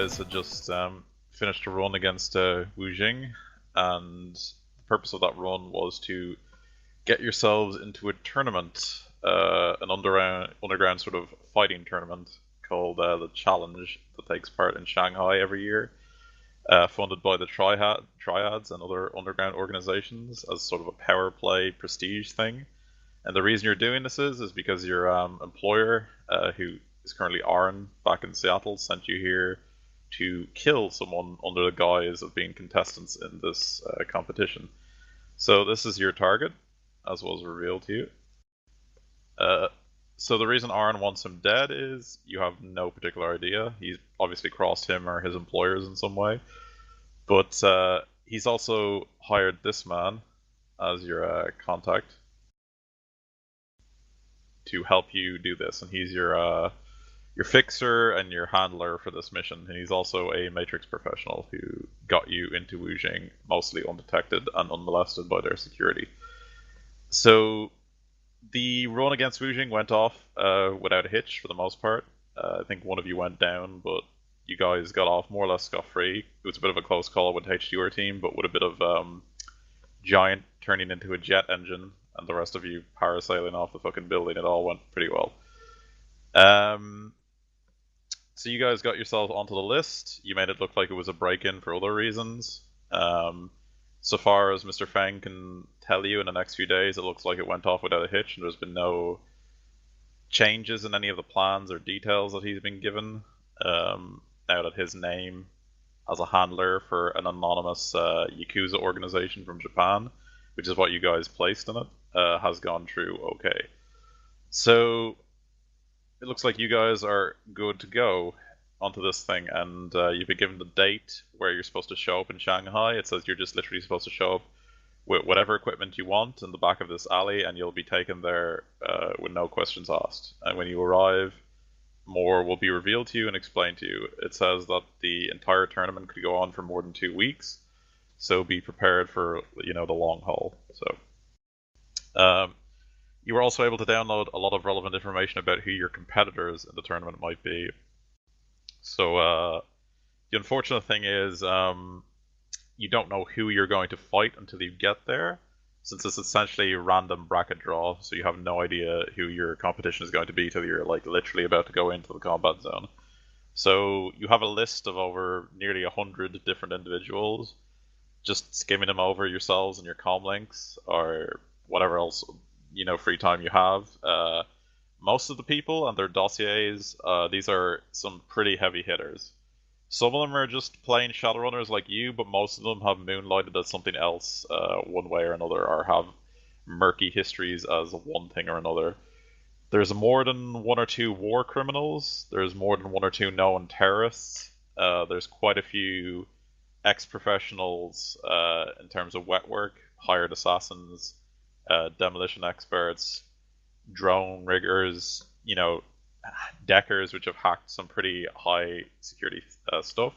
guys had just finished a run against Wu Jing, and the purpose of that run was to get yourselves into a tournament, an underground sort of fighting tournament called the Challenge that takes part in Shanghai every year, funded by the Triads and other underground organizations as sort of a power play prestige thing. And the reason you're doing this is because your employer, who is currently Aaron back in Seattle, sent you here to kill someone under the guise of being contestants in this competition. So this is your target, as was revealed to you. So the reason Aaron wants him dead is you have no particular idea. He's obviously crossed him or his employers in some way, but he's also hired this man as your contact to help you do this, and he's your fixer and your handler for this mission. And he's also a Matrix professional who got you into Wujing mostly undetected and unmolested by their security. So the run against Wujing went off without a hitch for the most part. I think one of you went down, but you guys got off more or less scot-free. It was a bit of a close call with HDR team, but with a bit of Giant turning into a jet engine and the rest of you parasailing off the fucking building, it all went pretty well. So you guys got yourself onto the list. You made it look like it was a break-in for other reasons. So far as Mr. Fang can tell you in the next few days, it looks like it went off without a hitch, and there's been no changes in any of the plans or details that he's been given. Now that his name as a handler for an anonymous Yakuza organization from Japan, which is what you guys placed in it, has gone through okay. So it looks like you guys are good to go onto this thing, and you've been given the date where you're supposed to show up in Shanghai. It says you're just literally supposed to show up with whatever equipment you want in the back of this alley, and you'll be taken there with no questions asked. And when you arrive, more will be revealed to you and explained to you. It says that the entire tournament could go on for more than 2 weeks, so be prepared for the long haul. So you were also able to download a lot of relevant information about who your competitors in the tournament might be. So the unfortunate thing is you don't know who you're going to fight until you get there, since it's essentially a random bracket draw, so you have no idea who your competition is going to be till you're literally about to go into the combat zone. So you have a list of over nearly 100 different individuals. Just skimming them over yourselves and your comm links or whatever else free time you have. Most of the people and their dossiers, these are some pretty heavy hitters. Some of them are just plain Shadowrunners like you, but most of them have moonlighted as something else one way or another, or have murky histories as one thing or another. There's more than one or two war criminals. There's more than one or two known terrorists. There's quite a few ex-professionals in terms of wet work, hired assassins, demolition experts, drone riggers, deckers, which have hacked some pretty high security stuff.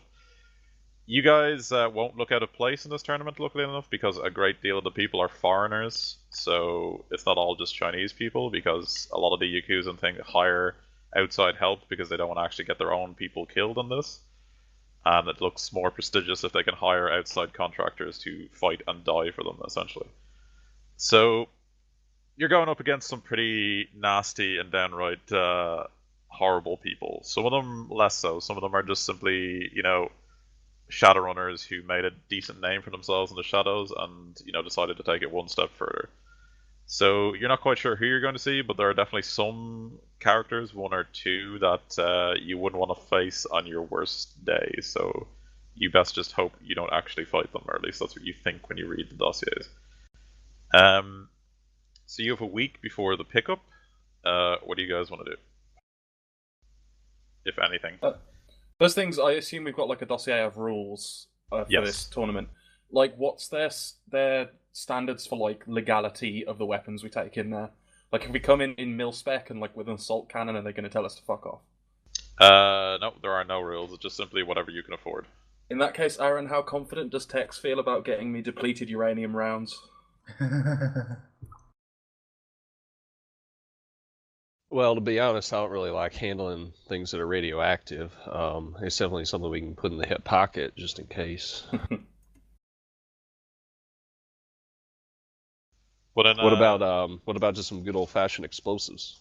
You guys won't look out of place in this tournament, luckily enough, because a great deal of the people are foreigners, so it's not all just Chinese people, because a lot of the Yakuza thing hire outside help because they don't want to actually get their own people killed in this. And it looks more prestigious if they can hire outside contractors to fight and die for them, essentially. So you're going up against some pretty nasty and downright horrible people. Some of them less so. Some of them are just simply, Shadowrunners who made a decent name for themselves in the shadows and, decided to take it one step further. So you're not quite sure who you're going to see, but there are definitely some characters, one or two, that you wouldn't want to face on your worst day. So you best just hope you don't actually fight them, or at least that's what you think when you read the dossiers. So you have a week before the pickup. What do you guys want to do? If anything. First things, I assume we've got a dossier of rules for this tournament. What's their standards for legality of the weapons we take in there? If we come in mil spec and with an assault cannon, are they going to tell us to fuck off? No, there are no rules. It's just simply whatever you can afford. In that case, Aaron, how confident does Tex feel about getting me depleted uranium rounds? Well, to be honest, I don't really like handling things that are radioactive. It's definitely something we can put in the hip pocket just in case. But in, what about just some good old fashioned explosives?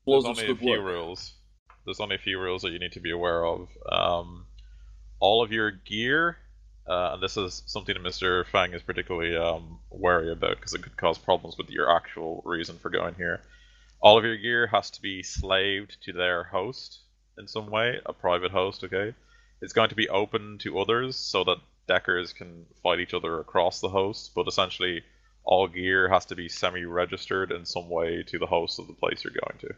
there's Explosives only a could few work. rules. There's only a few rules that you need to be aware of. All of your gear, and this is something that Mr. Fang is particularly wary about because it could cause problems with your actual reason for going here. All of your gear has to be slaved to their host in some way, a private host, okay? It's going to be open to others so that deckers can fight each other across the host, but essentially all gear has to be semi-registered in some way to the host of the place you're going to.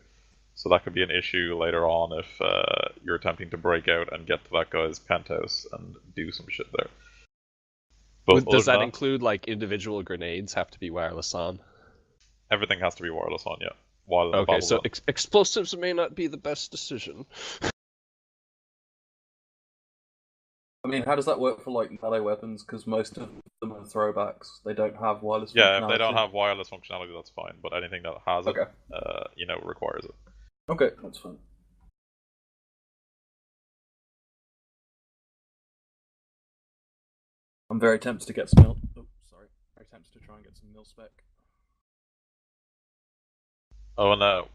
So that could be an issue later on if you're attempting to break out and get to that guy's penthouse and do some shit there. But other Does than that that, include like individual grenades have to be wireless on? everything has to be wireless on, yeah, while in the Okay, battle so zone. explosives may not be the best decision. I mean, how does that work for like melee weapons? Because most of them are throwbacks. They don't have wireless Yeah, if they don't functionality. have wireless functionality, that's fine. But anything that has it, Okay. requires it. Okay, that's fine. I'm very tempted to get some mil. Oh, sorry. Very tempted to try and get some mil spec. Oh, and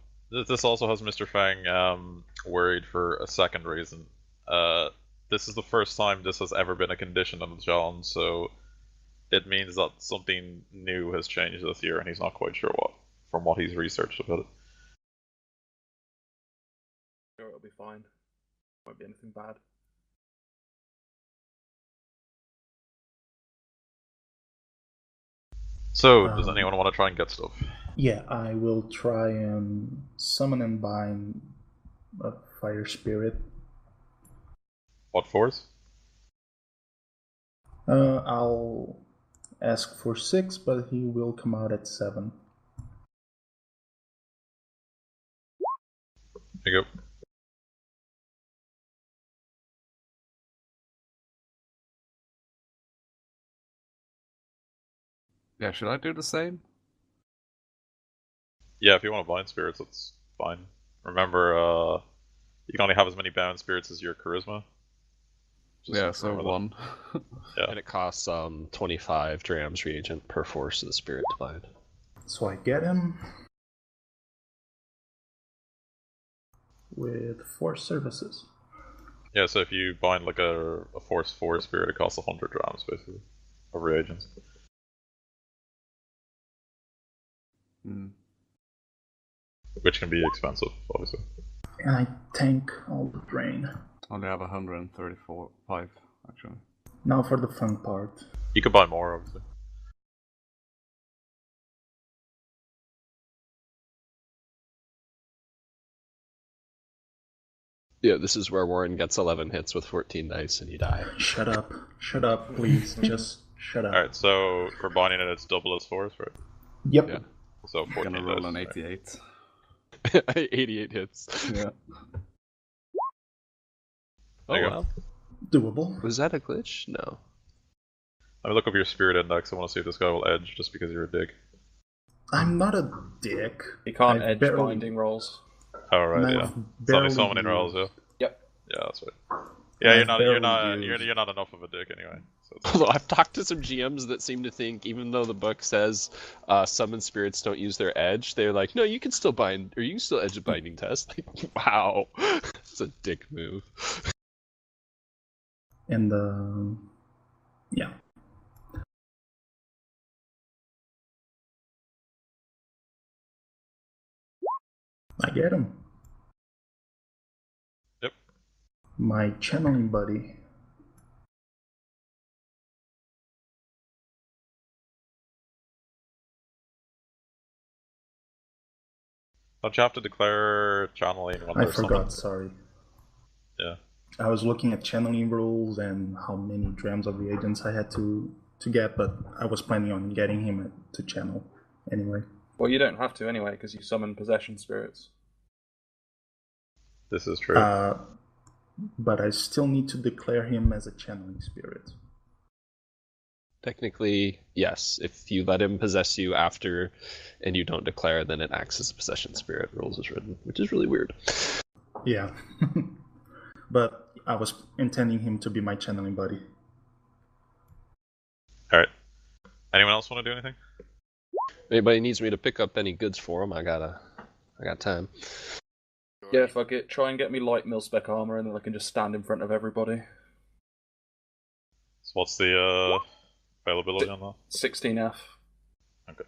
this also has Mr. Fang worried for a second reason. This is the first time this has ever been a condition on the challenge, so it means that something new has changed this year, and he's not quite sure what, from what he's researched about it. Sure, it'll be fine. Won't be anything bad. So, does anyone want to try and get stuff? Yeah, I will try and summon and bind a fire spirit. What force? I'll ask for 6, but he will come out at 7. There you go. Yeah, should I do the same? Yeah, if you want to bind spirits, that's fine. Remember, you can only have as many bound spirits as your charisma. Yeah, so remember that. 1. Yeah. And it costs 25 drams reagent per force of the spirit to bind. So I get him with 4 services. Yeah, so if you bind like a force 4 spirit, it costs 100 drams basically of reagents. Which can be expensive, obviously. And I tank all the drain. Only have 134.5 actually. Now for the fun part. You could buy more, obviously. Yeah, this is where Warren gets 11 hits with 14 dice and you die. Shut up, please. Just shut up. Alright, so for binding it, it's double its force, right? Yep. Yeah. So 14 I'm gonna roll dice, an right? 88. 88 hits. Yeah. Oh, There you wow. Doable. Was that a glitch? No. Let me look up your spirit index. I want to see if this guy will edge just because you're a dick. I'm not a dick. You can't I've edge barely- binding rolls. Oh right, And yeah. I've It's only so barely many rolls, yeah. used- Yep. Yeah, that's right. Yeah, I've you're not barely you're not enough of a dick anyway. So it's Although I've talked to some GMs that seem to think, even though the book says summon spirits don't use their edge, they're like, no, you can still bind, or you can still edge a binding test. Like, wow. It's a dick move. And yeah. I get him. Yep. My channeling buddy. Don't you have to declare channeling when I they're forgot, summoned? sorry. Yeah. I was looking at channeling rules and how many drams of reagents I had to get, but I was planning on getting him to channel anyway. Well, you don't have to anyway, because you summon possession spirits. This is true. But I still need to declare him as a channeling spirit. Technically, yes. If you let him possess you after and you don't declare, then it acts as a possession spirit, rules as written, which is really weird. Yeah. But I was intending him to be my channeling buddy. Alright. Anyone else want to do anything? Anybody needs me to pick up any goods for him, I got time. Yeah, fuck it. Try and get me light mil-spec armor, and then I can just stand in front of everybody. So what's the availability on that? 16F. Okay.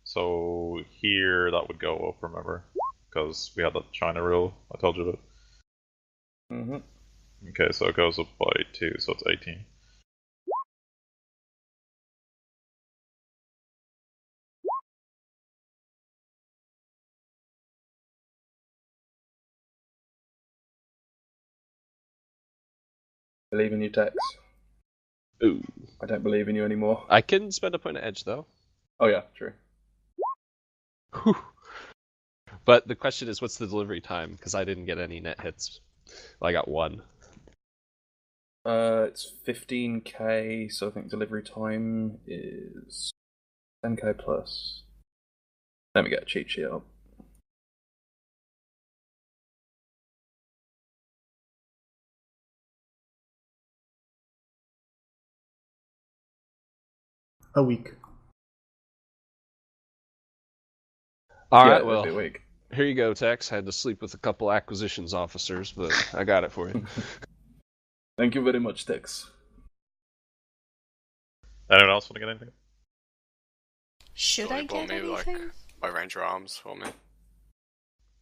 So here that would go up, remember? Because we had that China rule I told you about. Mm-hmm. Okay, so it goes up by 2, so it's 18. Believe in you, Tex. Ooh. I don't believe in you anymore. I can spend a point of edge, though. Oh yeah, true. Whew. But the question is, what's the delivery time? Because I didn't get any net hits. Well, I got 1. It's 15k, so I think delivery time is 10k plus. Let me get a cheat sheet up. A week. Alright, yeah, well, it'd be a week. Here you go, Tex. I had to sleep with a couple acquisitions officers, but I got it for you. Thank you very much, Tex. Anyone else want to get anything? Should I get me, anything? like, my ranger arms for me.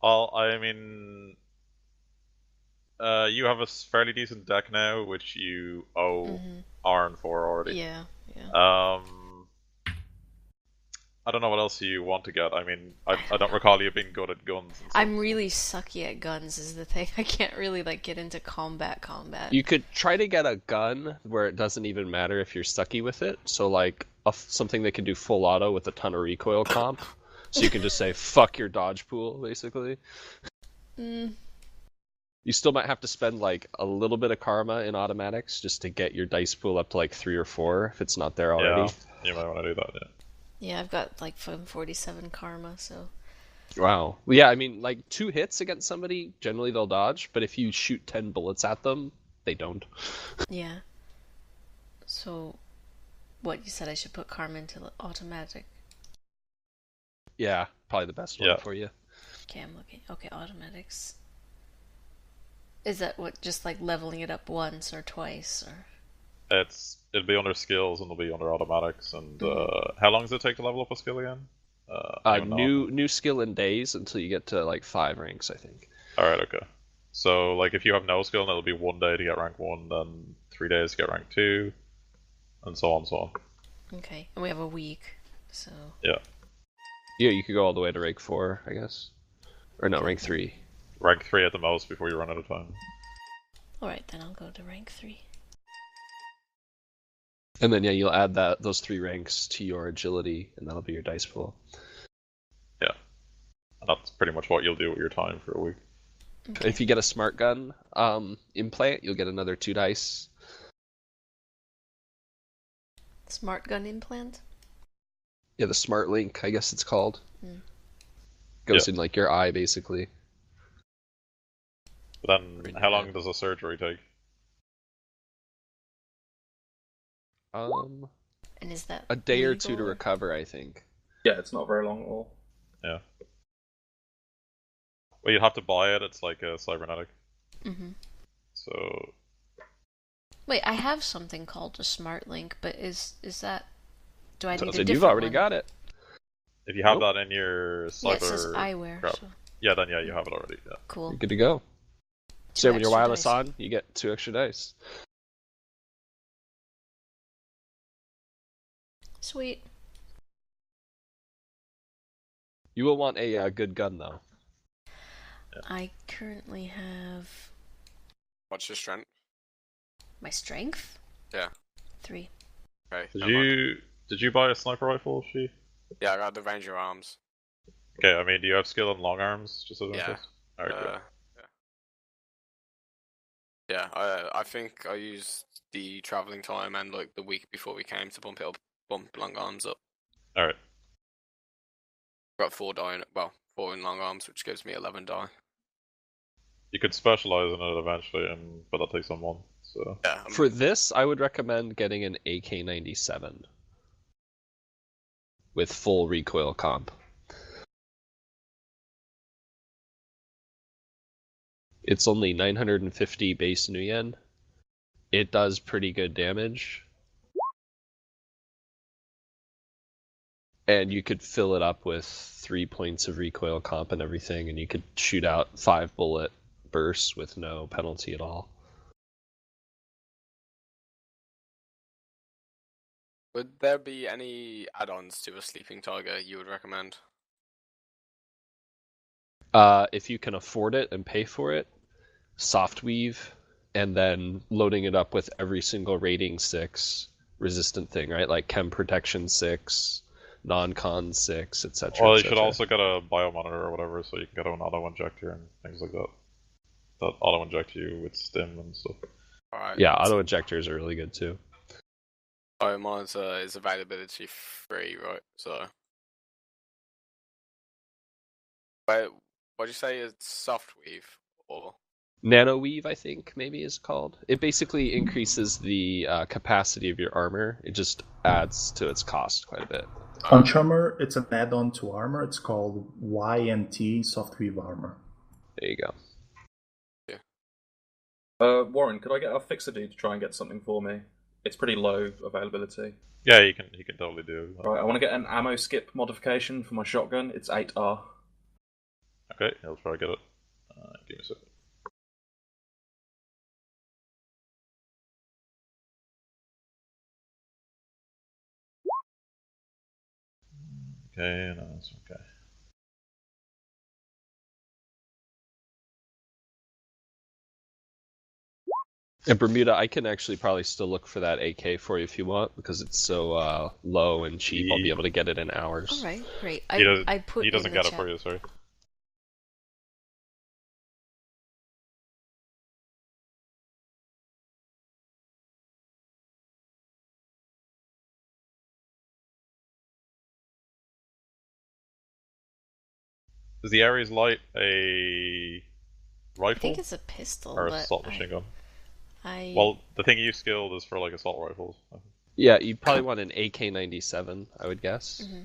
I mean, you have a fairly decent deck now, which you owe Arn for already. Yeah. I don't know what else you want to get. I mean, I don't recall you being good at guns. And I'm really sucky at guns is the thing. I can't really like get into combat. You could try to get a gun where it doesn't even matter if you're sucky with it. So like something that can do full auto with a ton of recoil comp. So you can just say, fuck your dodge pool, basically. You still might have to spend like a little bit of karma in automatics just to get your dice pool up to like 3 or 4 if it's not there already. Yeah, you might want to do that, yeah. Yeah, I've got like 47 karma, so... Wow. Yeah, I mean, like, 2 hits against somebody, generally they'll dodge, but if you shoot 10 bullets at them, they don't. Yeah. So, what, you said I should put karma into automatic? Yeah, probably the best one for you. Okay, I'm looking. Okay, automatics. Is that what, just like leveling it up once or twice, or...? It'll be under skills and it'll be under automatics. And how long does it take to level up a skill again? New skill in days until you get to like 5 ranks, I think. All right, okay. So like if you have no skill, then it'll be 1 day to get rank 1, then 3 days to get rank 2, and so on and so on. Okay, and we have a week, so... Yeah. Yeah, you could go all the way to rank 4, I guess. Or no, rank 3. Rank 3 at the most before you run out of time. Alright, then I'll go to rank 3. And then, yeah, you'll add those 3 ranks to your agility, and that'll be your dice pool. Yeah. And that's pretty much what you'll do with your time for a week. Okay. If you get a smart gun implant, you'll get another 2 dice. Smart gun implant? Yeah, the smart link, I guess it's called. Goes in, like, your eye, basically. But then, how long does a surgery take? And is that a day or 2 to legal, or... recover, I think. Yeah, it's not very long at all. Yeah. Well, you'd have to buy it. It's like a cybernetic. So. Wait, I have something called a smart link, but is that? Do I need a different You've already one? got it. If you have that in your cyber. Yeah, it says eyewear. crap. So... Yeah, then yeah, you have it already. Yeah. Cool. You're good to go. 2 So when you're extra wireless dice. on, you get 2 extra dice. Sweet. You will want a good gun, though. Yeah. I currently have... What's your strength? My strength? Yeah. 3. Okay. Did you buy a sniper rifle, She? Yeah, I got the ranger arms. Okay, I mean, do you have skill in long arms? Just as yeah. Alright, Yeah. Yeah, I think I used the traveling time and like the week before we came to bump long arms up. All right. Got 4 die, well, 4 in long arms, which gives me 11 die. You could specialize in it eventually, but that takes on 1. So yeah. For this, I would recommend getting an AK-97 with full recoil comp. It's only 950 base Nuyen. It does pretty good damage. And you could fill it up with 3 points of recoil comp and everything, and you could shoot out 5 bullet bursts with no penalty at all. Would there be any add-ons to a Sleeping Tiger you would recommend? If you can afford it and pay for it, soft weave, and then loading it up with every single rating 6 resistant thing, right? Like chem protection 6, non-con 6, etc. Well, you should also get a biomonitor or whatever, so you can get an auto-injector and things like that. That auto-inject you with stim and stuff. Alright. Yeah, auto-injectors are really good too. Biomonitor is availability free, right? So... Wait, what'd you say is soft weave? Or... Nano weave, I think, maybe is called. It basically increases the capacity of your armor. It just adds to its cost quite a bit. On Charmer, it's an add-on to armor. It's called YNT Soft Weave Armor. There you go. Warren, could I get a fixer dude to try and get something for me? It's pretty low availability. Yeah, you can totally do that. Right, I want to get an ammo skip modification for my shotgun. It's 8R. Okay, I'll try to get it. Give me a second. Okay, no, that's okay. And Bermuda, I can actually probably still look for that AK for you if you want, because it's so low and cheap. I'll be able to get it in hours. All right, great. He put doesn't in get the it chat. for you, sorry. Is the Ares Light a rifle? I think it's a pistol, or but assault machine gun? I Well, the thing you skilled is for like assault rifles. Yeah, you'd probably want an AK-97, I would guess. Mm-hmm.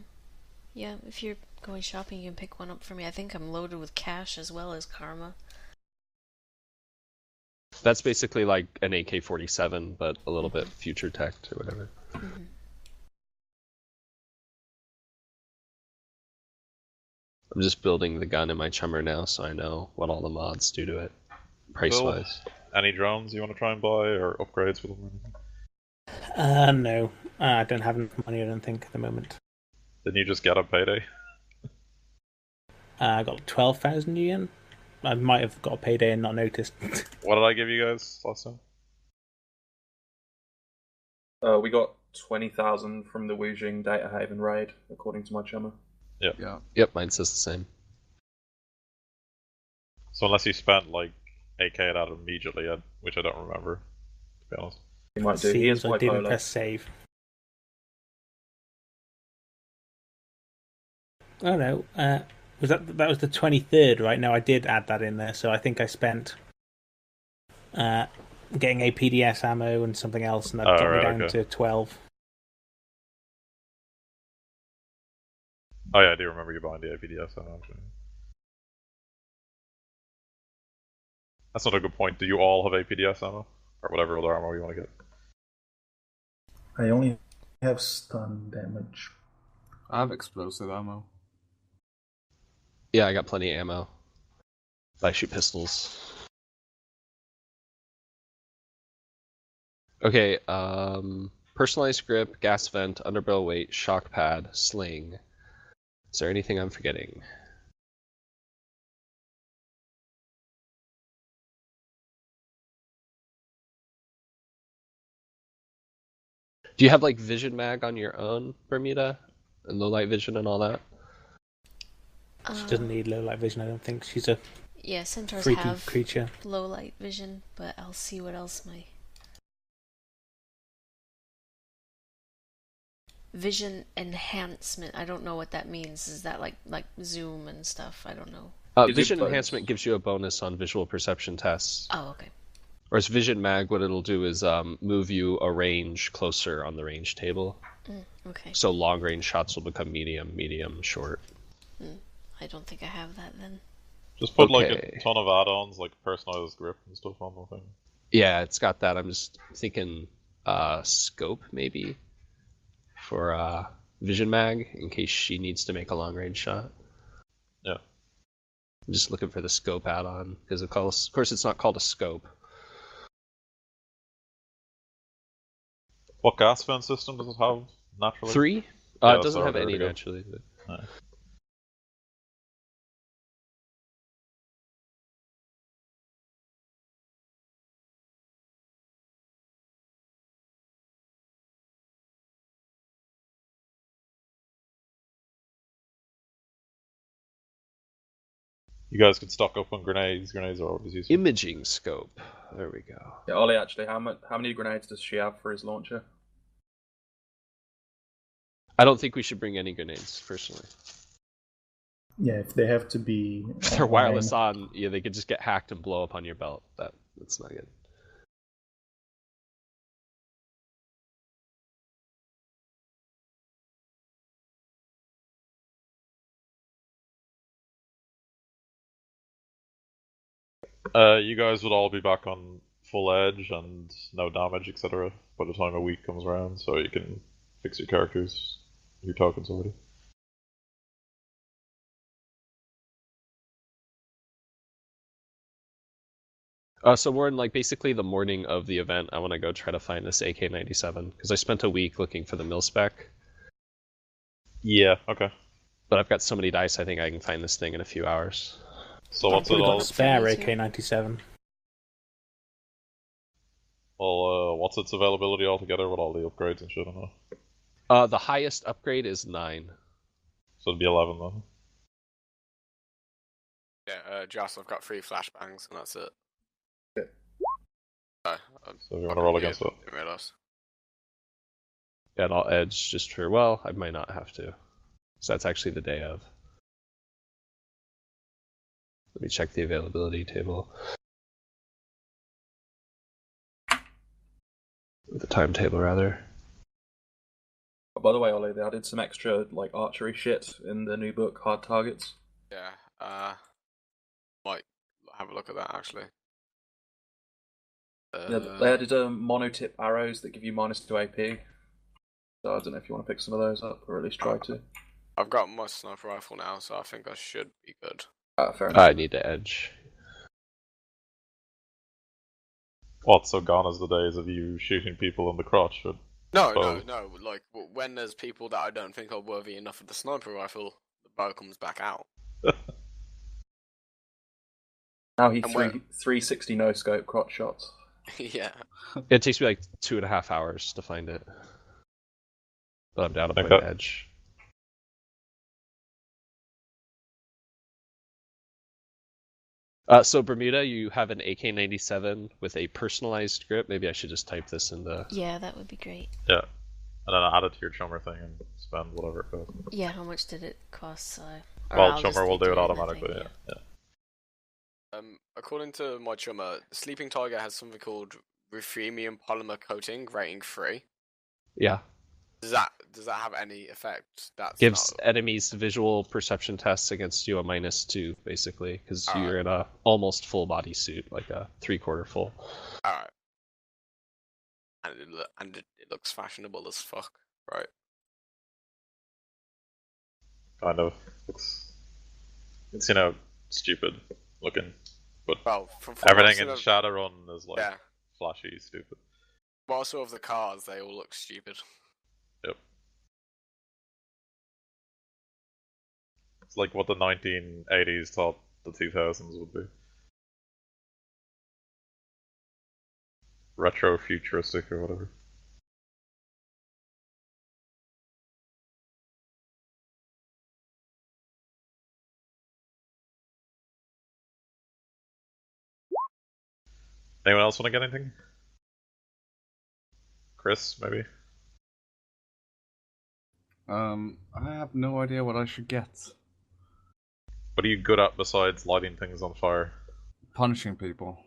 Yeah, if you're going shopping, you can pick one up for me. I think I'm loaded with cash as well as karma. That's basically like an AK-47, but a little bit future tech or whatever. Mm-hmm. I'm just building the gun in my chummer now, so I know what all the mods do to it, price-wise. Any drones you want to try and buy, or upgrades for them? No. I don't have enough money, I don't think, at the moment. Didn't you just get a payday? I got 12,000 yen. I might have got a payday and not noticed. What did I give you guys last time? We got 20,000 from the Wujing Data Haven raid, according to my chummer. Yeah. Yep, mine says the same. So unless you spent like 8k at it immediately, which I don't remember, to be honest. He might do. He is Seems I didn't bipolar. press save. Oh no, was that was the 23rd, right? No, I did add that in there, so I think I spent getting a PDS ammo and something else, and that got me down to 12. Oh yeah, I do remember you buying the APDS ammo, actually. That's not a good point. Do you all have APDS ammo? Or whatever other ammo you want to get? I only have stun damage. I have explosive ammo. Yeah, I got plenty of ammo. I shoot pistols. Okay, personalized grip, gas vent, underbarrel weight, shock pad, sling. Is there anything I'm forgetting? Do you have like vision mag on your own, Bermuda? And low light vision and all that? She doesn't need low light vision, I don't think. She's a Yeah, centaurs freaky have creature. low light vision, but I'll see what else my vision enhancement. I don't know what that means. Is that like zoom and stuff? I don't know. Vision enhancement gives you a bonus on visual perception tests. Oh, okay. Whereas Vision Mag, what it'll do is move you a range closer on the range table. Okay. So long range shots will become medium, short. I don't think I have that then. Just put like a ton of add-ons, like personalized grip and stuff on the thing. Yeah, it's got that. I'm just thinking scope maybe for Vision Mag in case she needs to make a long range shot. Yeah. I'm just looking for the scope add-on because of course it's not called a scope. What gas vent system does it have naturally? 3? Yeah, it doesn't sorry, have there any we go. naturally. But... Right. You guys can stock up on grenades. Grenades are always useful. Imaging scope. There we go. Yeah, Ollie, actually, how many grenades does she have for his launcher? I don't think we should bring any grenades, personally. Yeah, if they have to be. If they're wireless on, yeah, they could just get hacked and blow up on your belt. That's not good. You guys would all be back on full edge and no damage, etc. by the time a week comes around, so you can fix your characters, your tokens already. So we're in basically the morning of the event. I want to go try to find this AK-97 because I spent a week looking for the mil spec. Yeah. Okay. But I've got so many dice, I think I can find this thing in a few hours. So what's it all? Spare AK-97. Well, what's its availability altogether with all the upgrades and shit on it? The highest upgrade is 9. So it'd be 11 then. Yeah, Joss, I've got 3 flashbangs and that's it. So if you want to roll against it. Didn't realise. Yeah, and I'll edge just for, well, I might not have to. So that's actually the day of. Let me check the availability table. The timetable, rather. Oh, by the way, Ollie, they added some extra archery shit in the new book, Hard Targets. Yeah, might have a look at that actually. Yeah, they added monotip arrows that give you -2 AP. So I don't know if you want to pick some of those up, or at least try to. I've got my sniper rifle now, so I think I should be good. Fair enough. I need to edge. What, so gone is the days of you shooting people in the crotch? No. Like, when there's people that I don't think are worthy enough of the sniper rifle, the bow comes back out. Now he 360 no scope crotch shots. Yeah. It takes me 2.5 hours to find it. But I'm down to play Okay. edge. So Bermuda, you have an AK-97 with a personalized grip. Maybe I should just type this in the... Yeah, that would be great. Yeah. And then add it to your Chummer thing and spend whatever it costs. Yeah, how much did it cost? Well, Chummer will do it automatically, yeah. According to my Chummer, Sleeping Tiger has something called ruthenium polymer coating, rating 3. Yeah. Does that have any effect? Gives enemies visual perception tests against you a -2, basically, because you're in a almost full body suit, like a 3/4 full. Alright. And it looks fashionable as fuck, right? Kind of. It's stupid looking. But from everything in Shadowrun is flashy, stupid. But also of the cars, they all look stupid. Yep. It's like what the 1980s thought the 2000s would be. Retro futuristic or whatever. Anyone else want to get anything? Chris, maybe? I have no idea what I should get. What are you good at besides lighting things on fire? Punching people.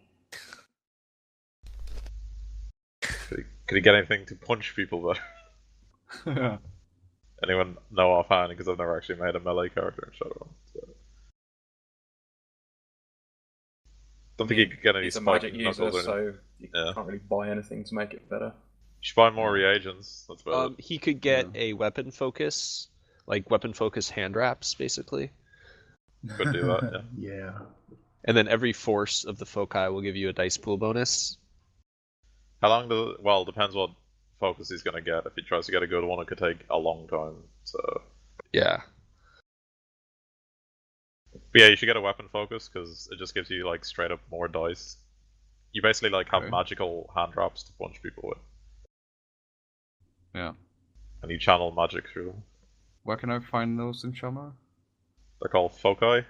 Could he get anything to punch people better? Anyone know offhand? Because I've never actually made a melee character in Shadowrun. So. Don't think he could get any He's a spike magic knuckles user, or anything. so you can't really buy anything to make it better. You should buy more reagents. That's about it. He could get a weapon focus, like weapon focus hand wraps, basically. Could do that, yeah. Yeah. And then every force of the foci will give you a dice pool bonus. How long does it... Well, depends what focus he's going to get. If he tries to get a good one, it could take a long time. So Yeah. But yeah, you should get a weapon focus, because it just gives you, like, straight up more dice. You basically, like, have magical hand wraps to punch people with. Yeah. And you channel magic through them. Where can I find those in Shama? They're called foci.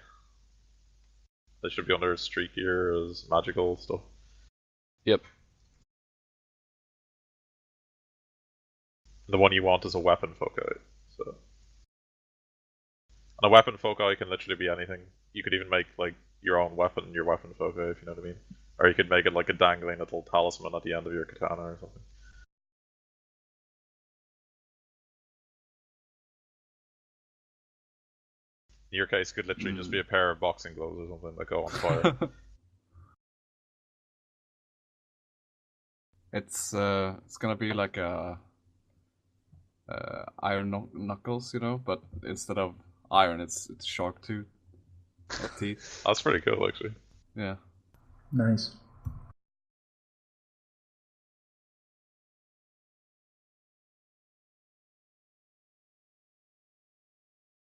They should be under street gear as magical stuff. Yep. The one you want is a weapon foci. So, and a weapon foci can literally be anything. You could even make like your own weapon, your weapon foci, if you know what I mean. Or you could make it like a dangling little talisman at the end of your katana or something. In your case, it could literally just be a pair of boxing gloves or something that go on fire. It's gonna be like a iron knuckles, you know, but instead of iron, it's shark tooth teeth. That's pretty cool, actually. Yeah. Nice.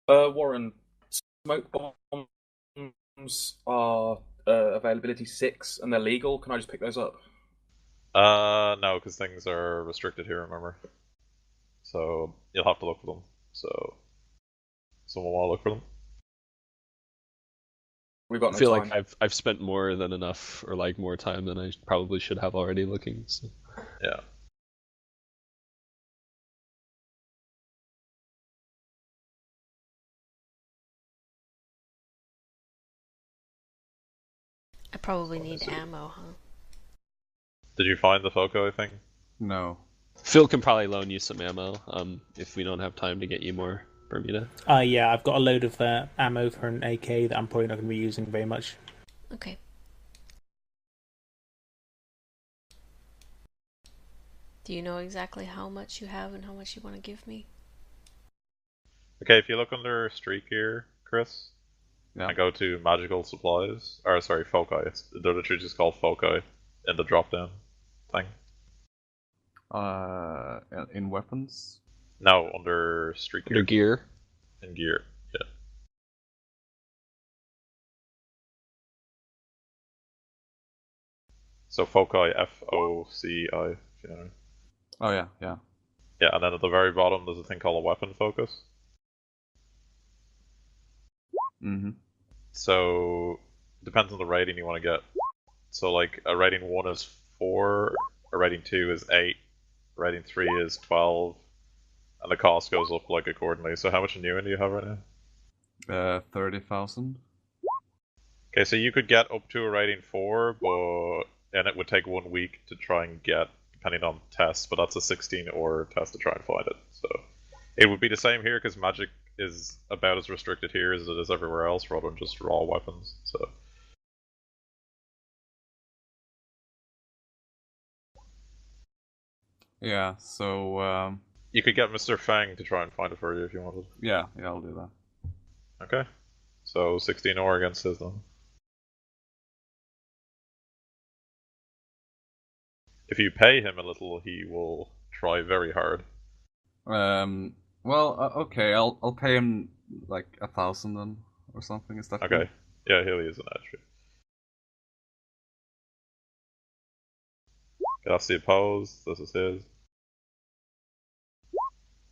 Warren, smoke bombs are availability 6 and they're legal. Can I just pick those up? No, because things are restricted here, remember? So you'll have to look for them. So someone will look for them. We've got no I feel time. like I've spent more than enough, or like more time than I probably should have already looking. So. Yeah. I probably need ammo, huh? Did you find the foci thing? No. Phil can probably loan you some ammo, if we don't have time to get you more Bermuda. Yeah, I've got a load of ammo for an AK that I'm probably not going to be using very much. Okay. Do you know exactly how much you have and how much you want to give me? Okay, if you look under street gear, Chris, and go to magical supplies, or sorry, foci. They're literally just called foci in the drop down thing. In weapons? No, under street gear. Under gear? In gear, yeah. So foci, F-O-C-I, if you know. Oh yeah, yeah. Yeah, and then at the very bottom there's a thing called a weapon focus. Mm-hmm. So, depends on the rating you want to get. So like, a rating 1 is 4, a rating 2 is 8, a rating 3 is 12, and the cost goes up like accordingly. So how much new do you have right now? 30,000. Okay, so you could get up to a rating 4, and it would take 1 week to try and get, depending on tests, but that's a 16 or test to try and find it. So it would be the same here, because magic is about as restricted here as it is everywhere else, rather than just raw weapons. So Yeah, so you could get Mr. Fang to try and find it for you if you wanted. yeah, I'll do that. Okay. So 16 or against his then. If you pay him a little, he will try very hard. Well, okay, I'll pay him like 1,000 then, or something. Is that Okay. good? Yeah, he'll use an edge. That's the opposed. This is his.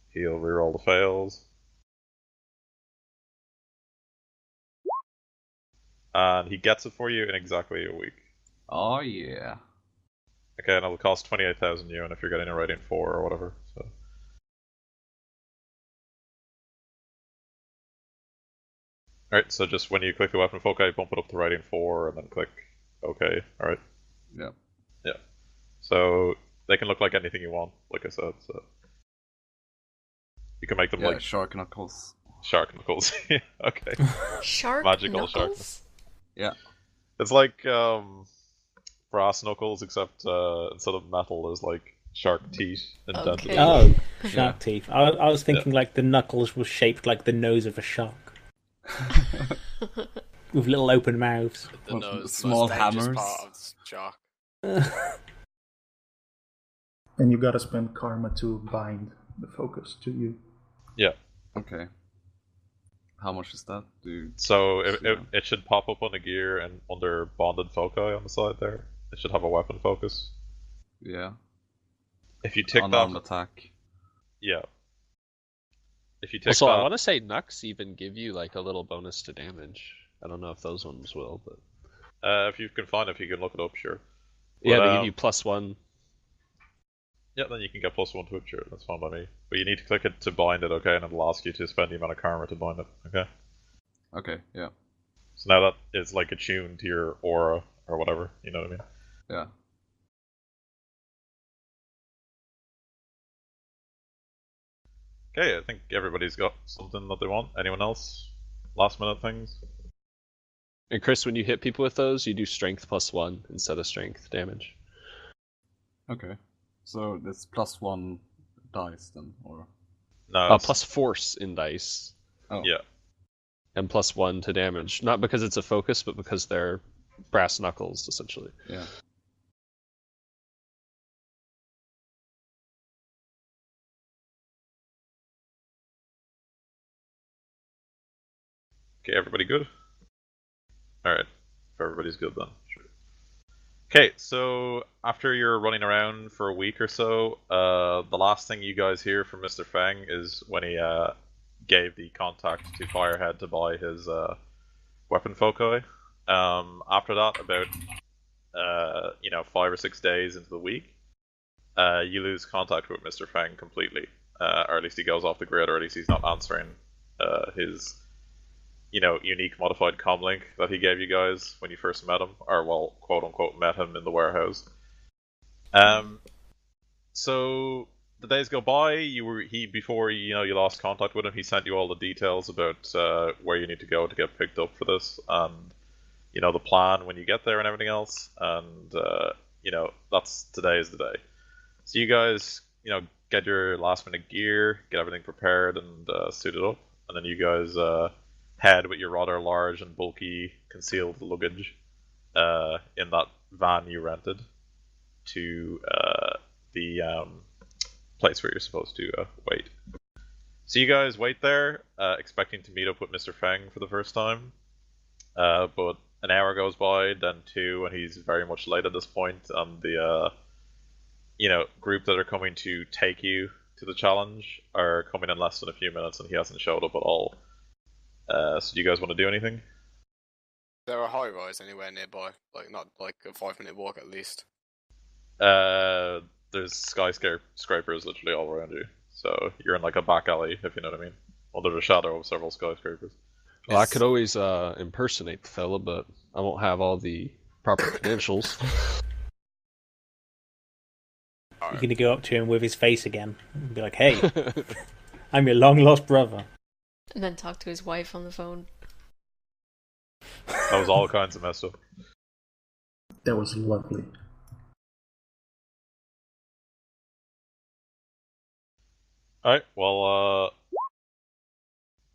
He'll reroll the fails. And he gets it for you in exactly a week. Oh yeah. Okay, and it'll cost 28,000 yuan if you're getting a rating 4 or whatever. So. Alright, so just when you click the weapon foci, bump it up to rating 4 and then click OK. Alright. Yeah. Yeah. So they can look like anything you want, like I said. So you can make them like shark knuckles. Shark knuckles. Okay. Shark Magical knuckles? shark knuckles. Yeah. It's like brass knuckles, except instead of metal, there's like shark teeth indented. Okay. Oh, shark teeth. I was thinking like the knuckles were shaped like the nose of a shark. With little open mouths. The With nose, small most dangerous hammers. part of the shark. And you gotta spend karma to bind the focus to you. Yeah. Okay. How much is that? So it should pop up on the gear and under bonded foci on the side there. It should have a weapon focus. Yeah. If you tick Unarmed that, attack. yeah. If you tick Also, that, I want to say Nux even give you like a little bonus to damage. I don't know if those ones will, but if you can find it, if you can look it up, sure. yeah, But, they give you +1. Yeah, then you can get +1 to it, sure. That's fine by me. But you need to click it to bind it, okay? And it'll ask you to spend the amount of karma to bind it, okay? Okay, yeah. So now that is like attuned to your aura or whatever, you know what I mean? Yeah. Okay, I think everybody's got something that they want. Anyone else? Last minute things? And Chris, when you hit people with those, you do strength +1 instead of strength damage. Okay. So it's +1 dice then, or? No. Plus force in dice. Oh. Yeah. And +1 to damage. Not because it's a focus, but because they're brass knuckles, essentially. Yeah. Okay, everybody good? Alright. If everybody's good then. Sure. Okay, so after you're running around for a week or so, the last thing you guys hear from Mr. Feng is when he gave the contact to Firehead to buy his weapon foci. After that, about 5 or 6 days into the week, you lose contact with Mr. Feng completely, or at least he goes off the grid, or at least he's not answering his unique modified comlink that he gave you guys when you first met him, or well, quote unquote, met him in the warehouse. So the days go by. Before you lost contact with him, he sent you all the details about where you need to go to get picked up for this, and the plan when you get there and everything else. And that's today is the day. So you guys get your last minute gear, get everything prepared and suited up, and then you guys head with your rather large and bulky concealed luggage in that van you rented to the place where you're supposed to wait. So you guys wait there, expecting to meet up with Mr. Feng for the first time, but an hour goes by, then 2, and he's very much late at this point, and the group that are coming to take you to the challenge are coming in less than a few minutes, and he hasn't showed up at all. So do you guys want to do anything? Is there a high rise anywhere nearby? Like, not like a 5-minute walk at least? There's skyscrapers literally all around you. So you're in like a back alley, if you know what I mean. Under the shadow of several skyscrapers. Well, I could always impersonate the fella, but I won't have all the proper credentials. You're going to go up to him with his face again and be like, hey, I'm your long lost brother. And then talk to his wife on the phone. That was all kinds of messed up. That was lovely. Alright, well,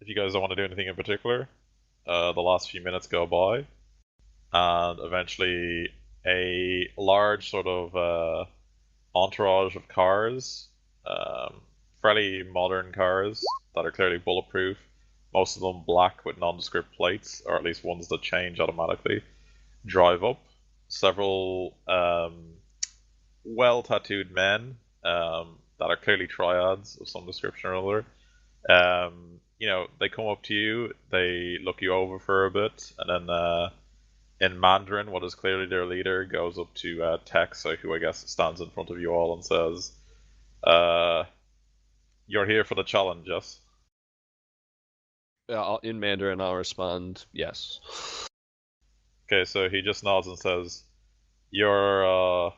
if you guys don't want to do anything in particular, the last few minutes go by, and eventually a large sort of entourage of cars, fairly modern cars that are clearly bulletproof, most of them black with nondescript plates, or at least ones that change automatically, drive up. Several well-tattooed men that are clearly triads of some description or other. They come up to you, they look you over for a bit, and then in Mandarin, what is clearly their leader goes up to Tex, who I guess stands in front of you all, and says, "You're here for the challenge, yes?" In Mandarin, I'll respond, yes. Okay, so he just nods and says, "Your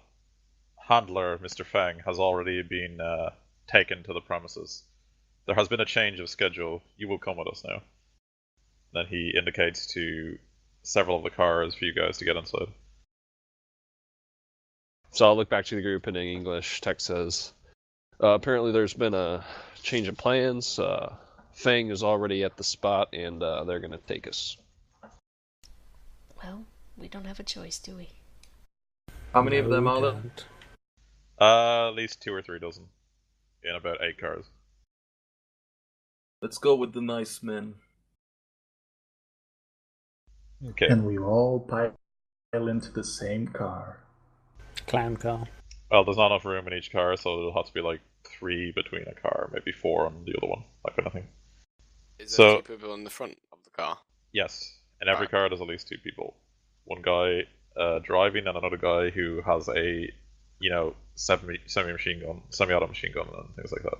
handler, Mr. Feng, has already been taken to the premises. There has been a change of schedule. You will come with us now." Then he indicates to several of the cars for you guys to get inside. So I'll look back to the group and in English. Tex says, apparently there's been a change of plans. Fang is already at the spot, and they're going to take us. Well, we don't have a choice, do we? How many of them are there? At least 2 or 3 dozen. In about 8 cars. Let's go with the nice men. Okay. And we all pile into the same car. Clown car. Well, there's not enough room in each car, so there'll have to be like 3 between a car, maybe 4 on the other one, that kind of thing. Is there 2 people in the front of the car? Yes. In every car, there's at least 2 people. One guy driving, and another guy who has a, semi-machine gun, semi-auto machine gun, and things like that.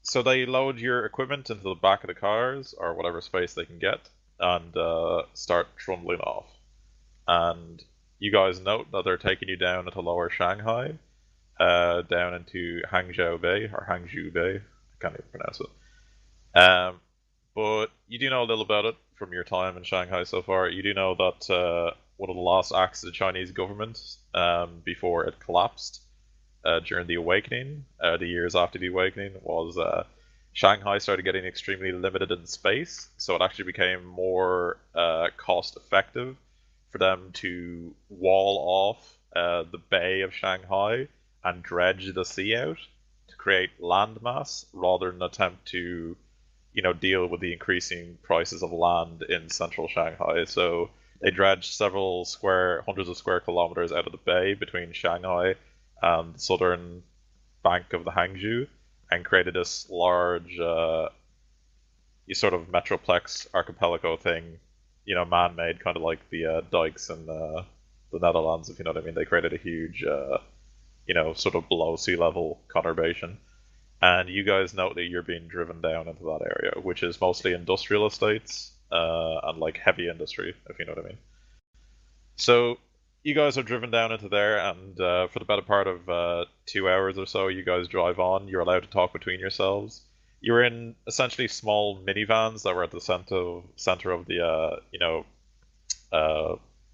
So they load your equipment into the back of the cars, or whatever space they can get, and start trundling off. And you guys note that they're taking you down into lower Shanghai, down into Hangzhou Bay, or Hangzhou Bay, I can't even pronounce it. But you do know a little about it from your time in Shanghai so far. You do know that one of the last acts of the Chinese government, before it collapsed, during the Awakening, the years after the Awakening, was Shanghai started getting extremely limited in space, so it actually became more cost effective for them to wall off the Bay of Shanghai and dredge the sea out to create landmass rather than attempt to, deal with the increasing prices of land in central Shanghai. So they dredged several hundreds of square kilometers out of the bay between Shanghai and the southern bank of the Hangzhou, and created this large, sort of metroplex archipelago thing, man-made, kind of like the dikes in the Netherlands, if you know what I mean. They created a huge, sort of below sea level conurbation. And you guys note that you're being driven down into that area, which is mostly industrial estates and like heavy industry, if you know what I mean. So you guys are driven down into there, and for the better part of 2 hours or so, you guys drive on. You're allowed to talk between yourselves. You're in essentially small minivans that were at the center of the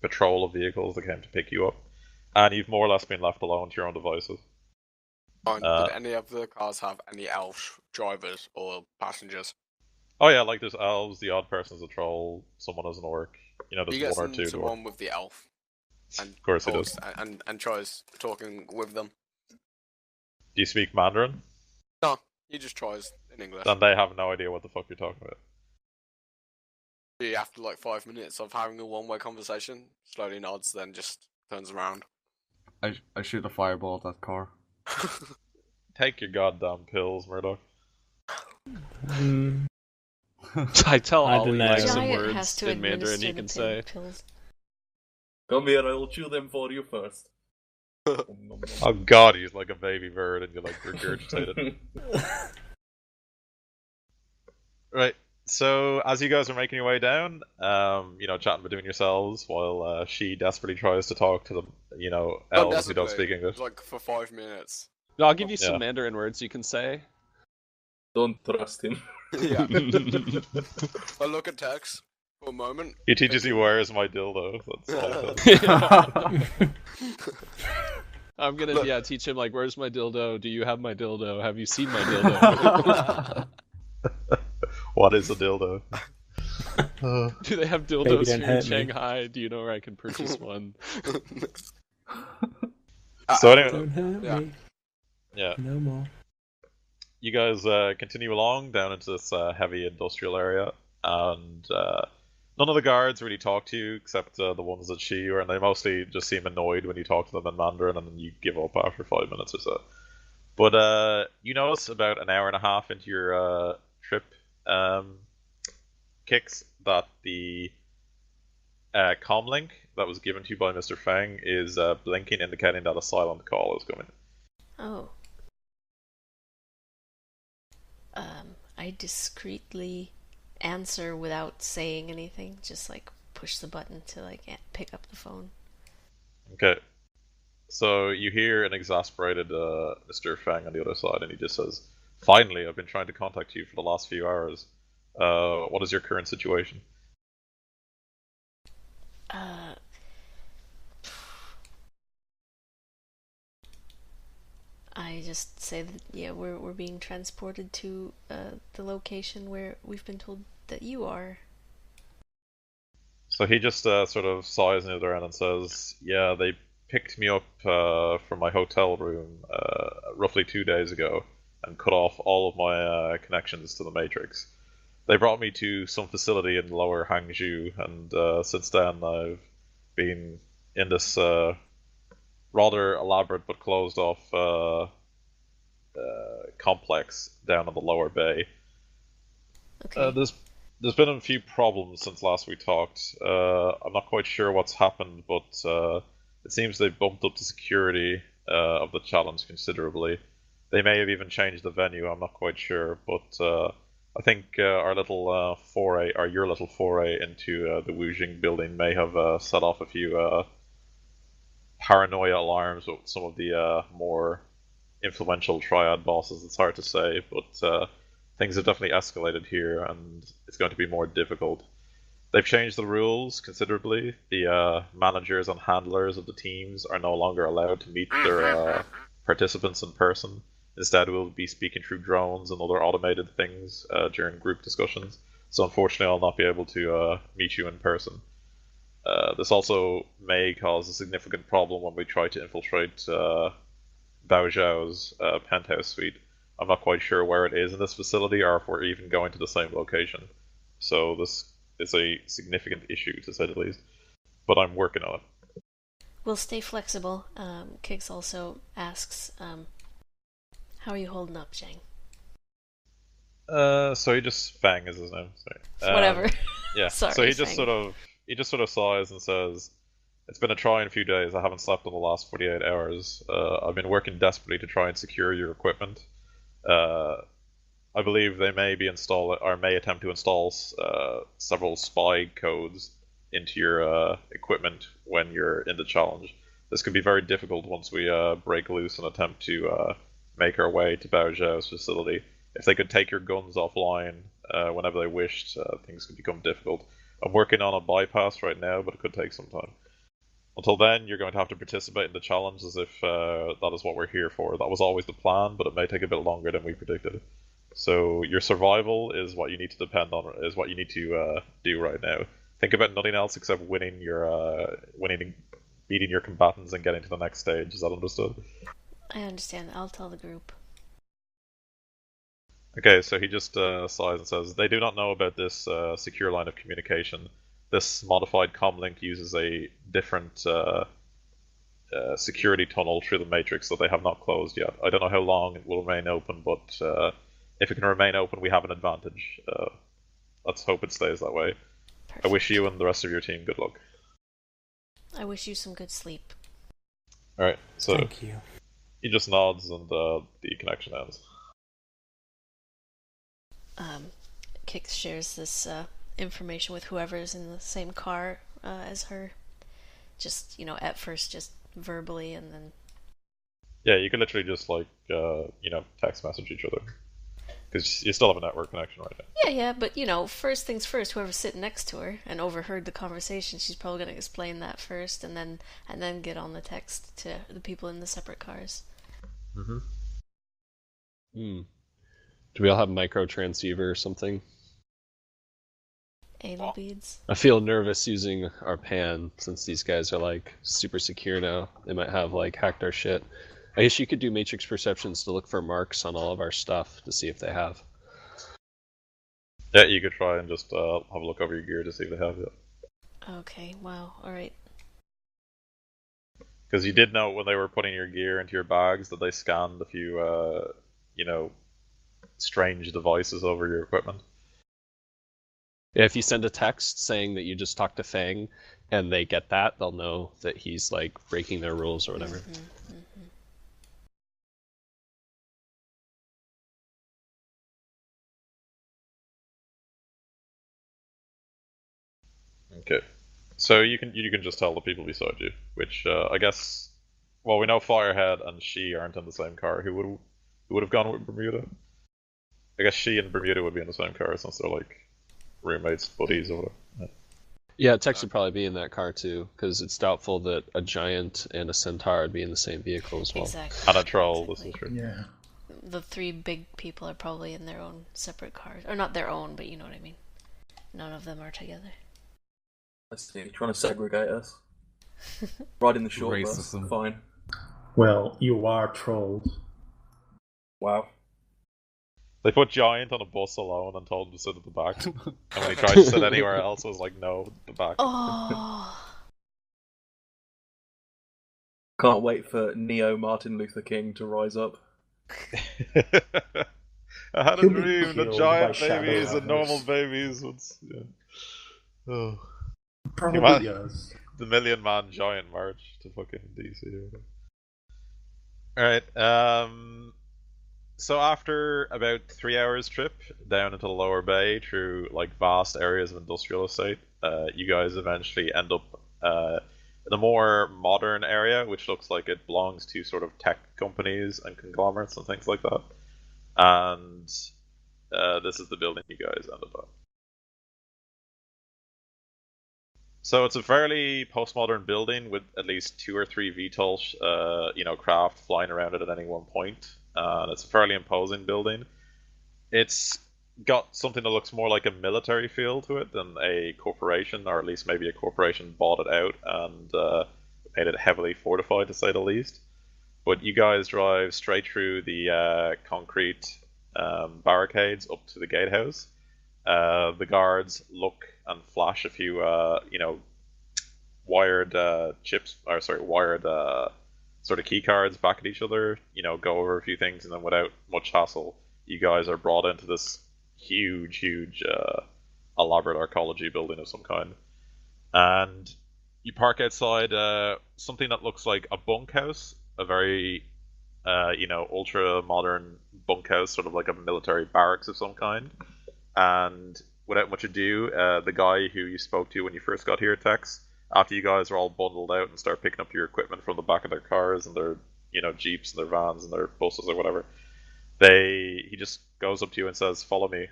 patrol of vehicles that came to pick you up, and you've more or less been left alone to your own devices. Did any of the cars have any elf drivers or passengers? Oh yeah, like there's elves, the odd person's a troll, someone as an orc. There's one or two. Someone with the elf, and of course he does, and tries talking with them. Do you speak Mandarin? No, he just tries in English. Then they have no idea what the fuck you're talking about. After like 5 minutes of having a one-way conversation, slowly nods, then just turns around. I shoot a fireball at that car. Take your goddamn pills, Murdoch. I tell Ollie like some Giant words in Mandarin he can say. Pills. Come here, I will chew them for you first. Oh god, he's like a baby bird and you like regurgitate it. Right, so as you guys are making your way down, chatting between yourselves while she desperately tries to talk to the, elves who don't speak English. Like for 5 minutes. No, I'll give you some Mandarin words you can say. Don't trust him. Yeah. I look at Tex for a moment. He teaches you where's my dildo. That's I'm gonna teach him like where's my dildo? Do you have my dildo? Have you seen my dildo? What is a dildo? Do they have dildos here in Shanghai? Do you know where I can purchase one? So anyway, Don't hurt me. Yeah. No more. You guys continue along down into this heavy industrial area, and none of the guards really talk to you except the ones that see you, and they mostly just seem annoyed when you talk to them in Mandarin, and then you give up after 5 minutes or so. But you notice about an hour and a half into your trip, Kix, that the comlink that was given to you by Mr. Feng is blinking, indicating that a silent call is coming. Oh. I discreetly answer without saying anything, just like push the button to like pick up the phone. Okay. So you hear an exasperated Mr. Fang on the other side, and he just says, "Finally, I've been trying to contact you for the last few hours. What is your current situation?" I just say that yeah, we're being transported to the location where we've been told that you are. So he just sort of sighs in the other end and says, "Yeah, they picked me up from my hotel room roughly 2 days ago and cut off all of my connections to the Matrix. They brought me to some facility in Lower Hangzhou, and since then I've been in this rather elaborate but closed off complex down in the Lower Bay. Okay. There's been a few problems since last we talked. I'm not quite sure what's happened, but it seems they've bumped up the security of the challenge considerably. They may have even changed the venue. I'm not quite sure, but I think our little foray, or your little foray into the Wujing building, may have set off a few paranoia alarms with some of the more influential triad bosses. It's hard to say, but things have definitely escalated here, and it's going to be more difficult. They've changed the rules considerably. The managers and handlers of the teams are no longer allowed to meet their participants in person. Instead, we'll be speaking through drones and other automated things during group discussions. So unfortunately, I'll not be able to meet you in person. This also may cause a significant problem when we try to infiltrate Bao Zhao's penthouse suite. I'm not quite sure where it is in this facility or if we're even going to the same location. So this is a significant issue, to say the least. But I'm working on it. We'll stay flexible. Kix also asks, how are you holding up, Zhang? So he just Fang is his name. Sorry. Whatever. Yeah. Sorry, so he just Fang. sort of sighs and says, "It's been a trying few days. I haven't slept in the last 48 hours. I've been working desperately to try and secure your equipment. Uh, I believe they may attempt to install several spy codes into your equipment when you're in the challenge. This could be very difficult once we break loose and attempt to make our way to Bao Zhao's facility. If they could take your guns offline whenever they wished, things could become difficult. I'm working on a bypass right now, but it could take some time. Until then, you're going to have to participate in the challenge as if that is what we're here for. That was always the plan, but it may take a bit longer than we predicted. So your survival is what you need to depend on, is what you need to do right now. Think about nothing else except beating your combatants and getting to the next stage. Is that understood? I understand. I'll tell the group. Okay, so he just sighs and says, "They do not know about this secure line of communication. This modified comlink uses a different security tunnel through the matrix that they have not closed yet. I don't know how long it will remain open, but if it can remain open, we have an advantage. Let's hope it stays that way. Perfect. I wish you and the rest of your team good luck." I wish you some good sleep. Alright, so Thank you. he just nods and the connection ends. Kix shares this information with whoever's in the same car as her. Just, at first just verbally, and then... Yeah, you can literally just, text message each other. Because you still have a network connection right now. Yeah, but, first things first, whoever's sitting next to her and overheard the conversation, she's probably going to explain that first, and then get on the text to the people in the separate cars. Mm-hmm. Do we all have micro transceiver or something? Anal beads. I feel nervous using our pan since these guys are super secure now. They might have hacked our shit. I guess you could do matrix perceptions to look for marks on all of our stuff to see if they have. Yeah, you could try and just have a look over your gear to see if they have it. Okay, wow, alright. Because you did know when they were putting your gear into your bags that they scanned a few, strange devices over your equipment. If you send a text saying that you just talked to Fang, and they get that, they'll know that he's like breaking their rules or whatever. Okay, so you can just tell the people beside you, which I guess. Well, we know Firehead and she aren't in the same car. Who would have gone with Bermuda? I guess she and Bermuda would be in the same car since they're like roommates, buddies, or whatever. Yeah, Tex would probably be in that car too, because it's doubtful that a giant and a centaur would be in the same vehicle as well. Exactly. And a troll, exactly. This is true. Yeah. The three big people are probably in their own separate cars. Or not their own, but you know what I mean. None of them are together. I see. You're trying to segregate us. Riding the short bus. Racism. Fine. Well, you are trolls. Wow. They put Giant on a bus alone and told him to sit at the back. And when he tried to sit anywhere else, it was like, no, the back. Oh. Can't wait for Neo Martin Luther King to rise up. I had a He'll be dream that killed giant by babies and Shadowrunners. normal babies would. Yeah. Oh. Probably Well, yes. The Million Man Giant March to fucking DC. Alright, so after about 3 hours trip down into the lower bay through like vast areas of industrial estate, you guys eventually end up in a more modern area, which looks like it belongs to sort of tech companies and conglomerates and things like that. And this is the building you guys end up at. So it's a fairly postmodern building with at least 2 or 3 VTOL, craft flying around it at any one point. And it's a fairly imposing building. It's got something that looks more like a military feel to it than a corporation, or at least maybe a corporation bought it out and made it heavily fortified, to say the least. But you guys drive straight through the concrete barricades up to the gatehouse. The guards look and flash a few, wired wired sort of key cards back at each other. Go over a few things, and then without much hassle, you guys are brought into this huge, elaborate archaeology building of some kind. And you park outside something that looks like a bunkhouse, a very, ultra modern bunkhouse, sort of like a military barracks of some kind. And without much ado, the guy who you spoke to when you first got here, Tex, after you guys are all bundled out and start picking up your equipment from the back of their cars and their, jeeps and their vans and their buses or whatever, he just goes up to you and says, "Follow me."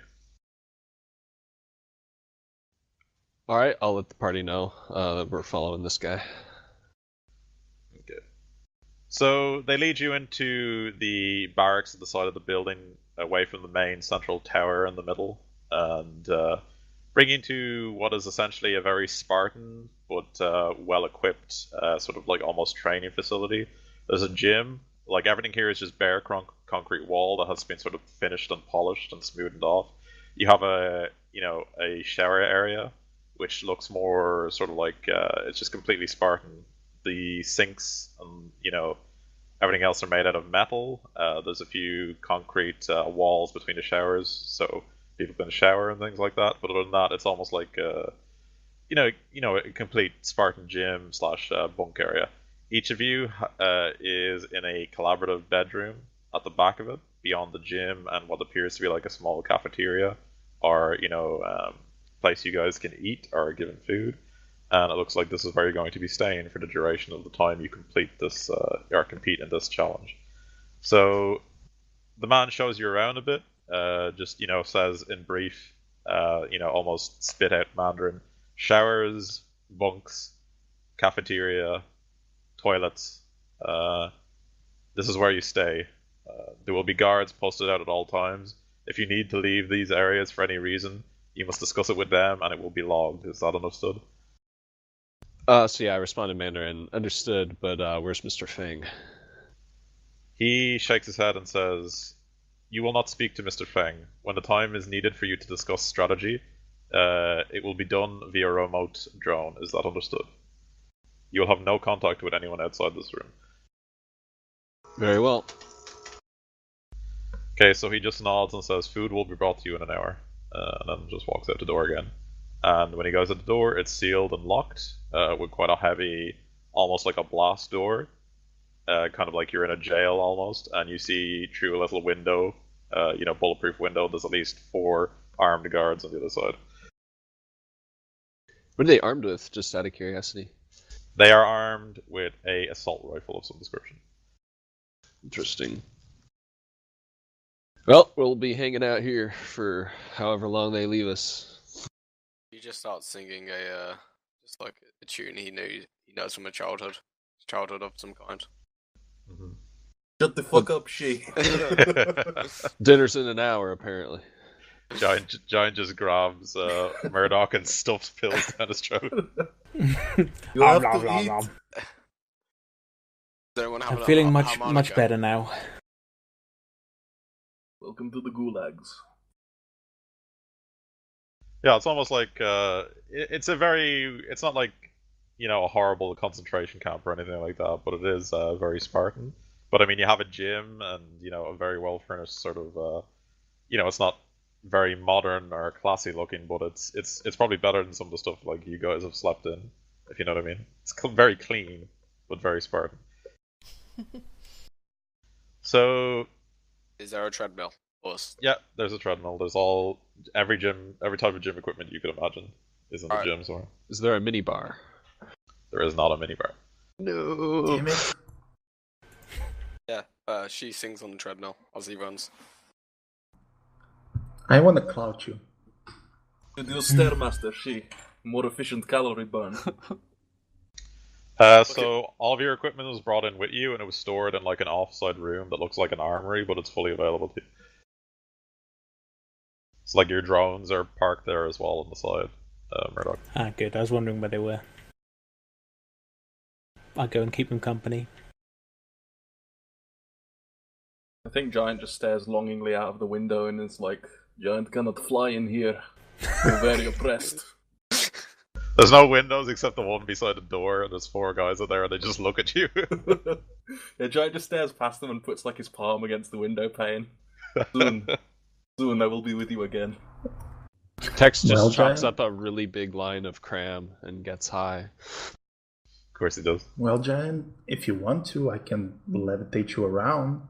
Alright, I'll let the party know that we're following this guy. Okay. So they lead you into the barracks at the side of the building, away from the main central tower in the middle, and bring you to what is essentially a very Spartan but well-equipped, sort of like almost training facility. There's a gym. Like everything here is just bare concrete wall that has been sort of finished and polished and smoothed off. You have a shower area, which looks more sort of like it's just completely Spartan. The sinks and everything else are made out of metal. There's a few concrete walls between the showers, so people can shower and things like that. But other than that, it's almost like a complete Spartan gym / bunk area. Each of you is in a collaborative bedroom at the back of it, beyond the gym and what appears to be like a small cafeteria, or place you guys can eat or given food. And it looks like this is where you're going to be staying for the duration of the time you complete this or compete in this challenge. So the man shows you around a bit. Just says in brief, almost spit out Mandarin: showers, bunks, cafeteria, toilets. This is where you stay. There will be guards posted out at all times. If you need to leave these areas for any reason, you must discuss it with them, and it will be logged. Is that understood? So yeah, I responded Mandarin. Understood, but where's Mr. Fang? He shakes his head and says, "You will not speak to Mr. Feng. When the time is needed for you to discuss strategy, it will be done via remote drone. Is that understood? You will have no contact with anyone outside this room." Very well. Okay, so he just nods and says, "Food will be brought to you in an hour," and then just walks out the door again. and when he goes at the door, it's sealed and locked with quite a heavy, almost like a blast door, kind of like you're in a jail almost, and you see through a little window, bulletproof window. There's at least 4 armed guards on the other side. What are they armed with? Just out of curiosity. They are armed with a assault rifle of some description. Interesting. Well, we'll be hanging out here for however long they leave us. You just start singing just like a tune he knows from a childhood of some kind. Mm-hmm. Shut the fuck up, she. Dinner's in an hour, apparently. Giant just grabs Murdoch and stuffs pills down his throat. You have to eat. I'm feeling much better now. Welcome to the gulags. Yeah, it's almost like it's not like a horrible concentration camp or anything like that, but it is very Spartan. But I mean, you have a gym and a very well furnished sort of it's not very modern or classy looking, but it's probably better than some of the stuff like you guys have slept in, if you know what I mean. It's very clean, but very Spartan. So, is there a treadmill? Yeah, there's a treadmill. There's every type of gym equipment you could imagine is in the gym somewhere. Is there a mini bar? There is not a mini bar. No. Damn it. Yeah, she sings on the treadmill as he runs. I want to clout you. You do Stairmaster, she. More efficient calorie burn. So all of your equipment was brought in with you, and it was stored in like an offside room that looks like an armory, but it's fully available to you. It's like your drones are parked there as well on the side, Murdoch. Ah, good. I was wondering where they were. I'll go and keep them company. I think Giant just stares longingly out of the window and is like, Giant cannot fly in here. We're very oppressed. There's no windows except the one beside the door, and there's 4 guys in there, and they just look at you. Yeah, Giant just stares past them and puts like his palm against the window pane. Soon I will be with you again. Tex just chops up a really big line of cram and gets high. Of course he does. Well, Giant, if you want to, I can levitate you around.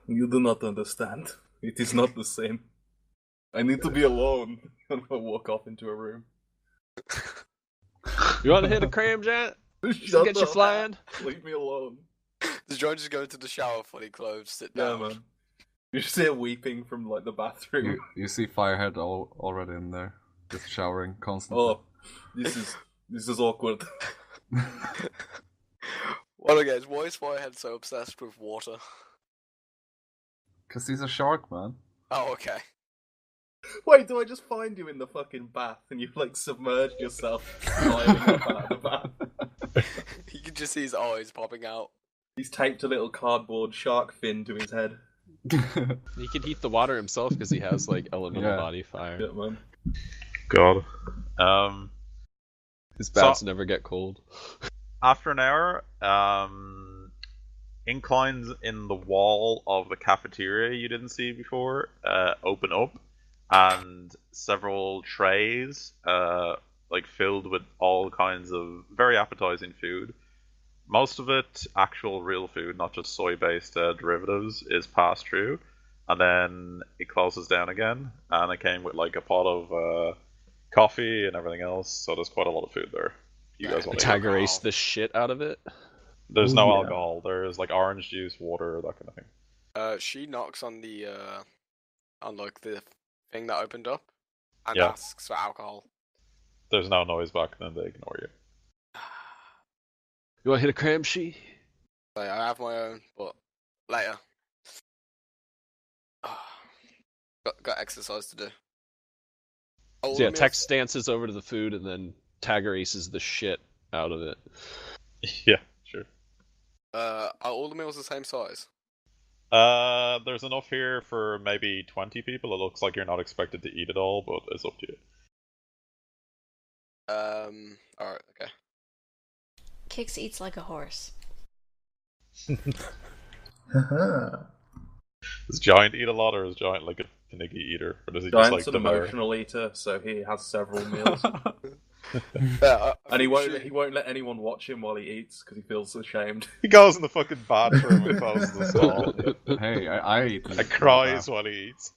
You do not understand. It is not the same. I need to be alone. And I walk off into a room. You want to hit a cram, Giant? Shut get you flying? Leave me alone. Does John just go into the shower, fully clothed, sit down? Yeah, man. You just hear weeping from like the bathroom. You see Firehead already in there, just showering constantly. Oh, this is awkward. Well, guys, why is Firehead so obsessed with water? Because he's a shark, man. Oh, okay. Wait, do I just find you in the fucking bath and you've like submerged yourself sliding up out of the bath? You can just see his eyes popping out. He's taped a little cardboard shark fin to his head. He can heat the water himself because he has like elemental body fire. Yeah, man. God. His baths never get cold. After an hour, inclines in the wall of the cafeteria you didn't see before open up, and several trays like filled with all kinds of very appetizing food. Most of it actual real food, not just soy-based derivatives, is passed through, and then it closes down again, and it came with like a pot of coffee and everything else, so there's quite a lot of food there. You guys want to Tiger Ace the shit out of it? There's no alcohol. There's like orange juice, water, that kind of thing. She knocks on the the thing that opened up and Yeah. asks for alcohol. There's no noise back, then they ignore you. You want to hit a cram, she? I have my own, but later. Got exercise to do. So yeah, Tex dances over to the food and then Tiger Aces the shit out of it. Yeah, sure. Are all the meals the same size? There's enough here for maybe 20 people. It looks like you're not expected to eat it all, but it's up to you. Alright, okay. Kix eats like a horse. Does Giant eat a lot, or is Giant like a finicky eater, or does he just Giant's like an devour? emotional eater, so he has several meals. Yeah, And he won't let anyone watch him while he eats because he feels ashamed. He goes in the fucking bathroom and closes the stall. Hey, I eat. And cries while he eats.